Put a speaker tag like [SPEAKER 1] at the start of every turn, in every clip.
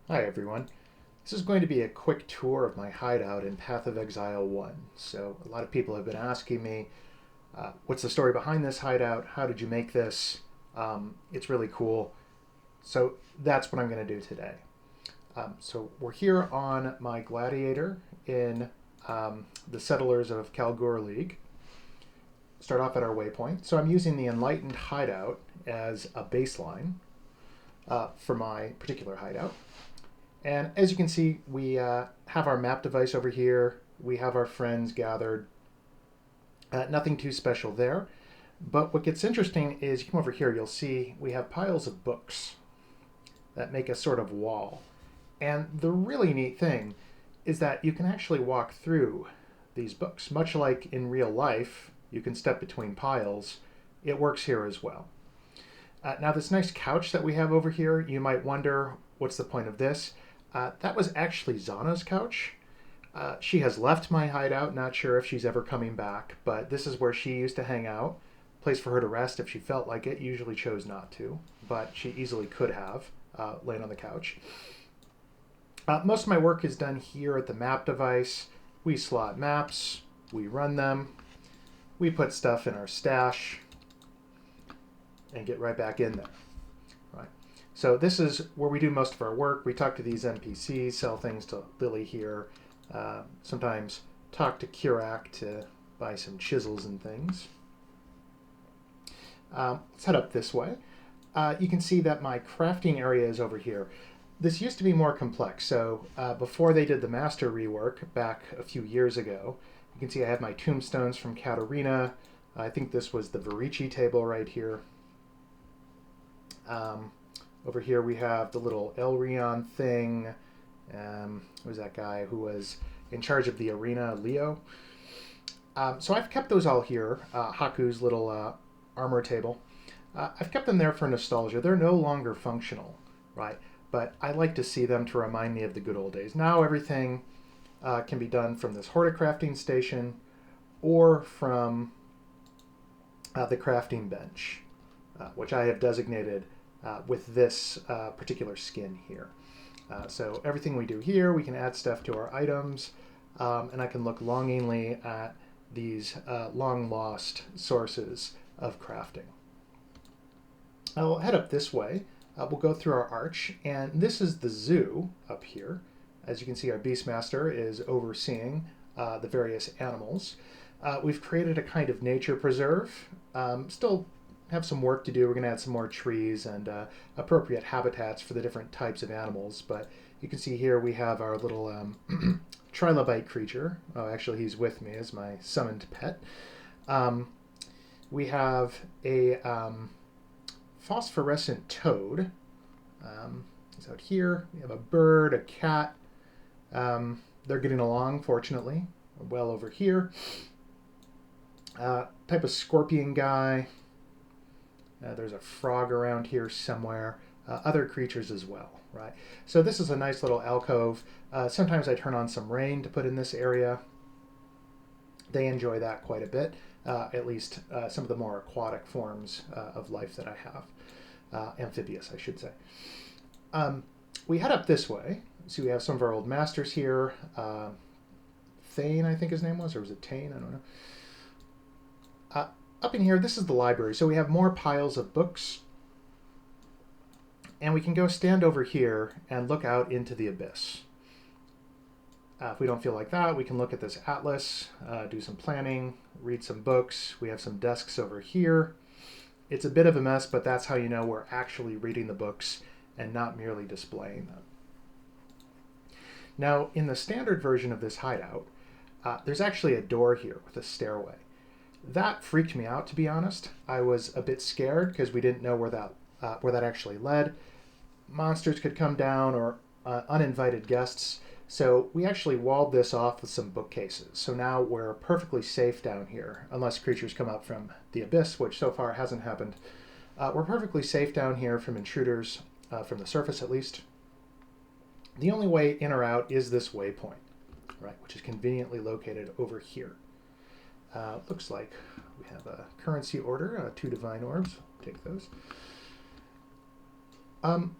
[SPEAKER 1] Hi everyone. This is going to be a quick tour of my hideout in Path of Exile 1. So a lot of people have been asking me, what's the story behind this hideout? How did you make this? It's really cool. So that's what I'm going to do today. So we're here on my Gladiator in the Settlers of Kalgur League. Start off at our waypoint. So I'm using the Enlightened hideout as a baseline for my particular hideout. And as you can see, we have our map device over here. We have our friends gathered. Nothing too special there. But what gets interesting is you come over here, you'll see we have piles of books that make a sort of wall. And the really neat thing is that you can actually walk through these books. Much like in real life, you can step between piles. It works here as well. Now this nice couch that we have over here, you might wonder, what's the point of this? That was actually Zana's couch. She has left my hideout, not sure if she's ever coming back, but this is where she used to hang out. Place for her to rest if she felt like it, usually chose not to, but she easily could have lain on the couch. Most of my work is done here at the map device. We slot maps, we run them, we put stuff in our stash, and get right back in there. Right. So this is where we do most of our work. We talk to these NPCs, sell things to Lily here, sometimes talk to Kirak to buy some chisels and things. Let's head up this way. You can see that my crafting area is over here. This used to be more complex. So before they did the master rework back a few years ago, you can see I have my tombstones from Katarina. I think this was the Verici table right here. Over here we have the little Elrion thing. Who was that guy who was in charge of the arena, Leo? So I've kept those all here. Haku's little armor table. I've kept them there for nostalgia. They're no longer functional, right? But I like to see them to remind me of the good old days. Now everything can be done from this horticrafting station or from the crafting bench, which I have designated with this particular skin here. So everything we do here, we can add stuff to our items, and I can look longingly at these long lost sources of crafting. I'll head up this way. We'll go through our arch, and this is the zoo up here. As you can see, our Beastmaster is overseeing the various animals. We've created a kind of nature preserve. Still have some work to do. We're going to add some more trees and appropriate habitats for the different types of animals. But you can see here we have our little trilobite creature. Oh, actually, he's with me as my summoned pet. We have a phosphorescent toad. He's out here. We have a bird, a cat. They're getting along, fortunately, well over here. Type of scorpion guy. There's a frog around here somewhere. Other creatures as well, right? So this is a nice little alcove. Sometimes I turn on some rain to put in this area. They enjoy that quite a bit, at least some of the more aquatic forms of life that I have. Amphibious, I should say. We head up this way. See, we have some of our old masters here. Thane, I think his name was, or was it Tane? I don't know. Up in here, this is the library. So we have more piles of books. And we can go stand over here and look out into the abyss. If we don't feel like that, we can look at this atlas, do some planning, read some books. We have some desks over here. It's a bit of a mess, but that's how you know we're actually reading the books and not merely displaying them. Now, in the standard version of this hideout, there's actually a door here with a stairway. That freaked me out, to be honest. I was a bit scared because we didn't know where that actually led. Monsters could come down or uninvited guests. So we actually walled this off with some bookcases. So now we're perfectly safe down here, unless creatures come up from the abyss, which so far hasn't happened. We're perfectly safe down here from intruders, from the surface at least. The only way in or out is this waypoint, right, which is conveniently located over here. Looks like we have a currency order, 2 divine orbs. Take those.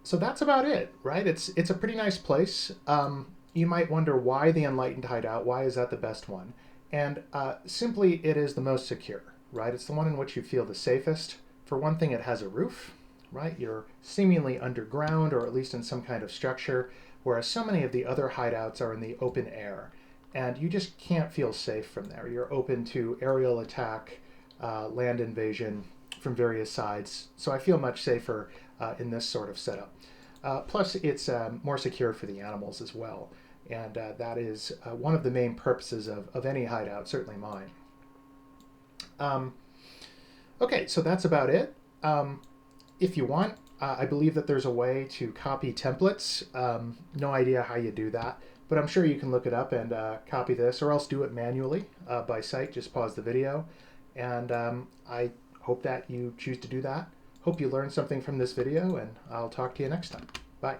[SPEAKER 1] So that's about it, right? It's a pretty nice place. You might wonder why the Enlightened Hideout. Why is that the best one? And simply, it is the most secure, right? It's the one in which you feel the safest. For one thing, it has a roof, right? You're seemingly underground or at least in some kind of structure, whereas so many of the other hideouts are in the open air, and you just can't feel safe from there. You're open to aerial attack, land invasion from various sides. So I feel much safer in this sort of setup. Plus, it's more secure for the animals as well. And that is one of the main purposes of any hideout, certainly mine. Um, okay, so that's about it. If you want, I believe that there's a way to copy templates. No idea how you do that, but I'm sure you can look it up and copy this, or else do it manually by sight. Just pause the video. And I hope that you choose to do that. Hope you learned something from this video, and I'll talk to you next time. Bye.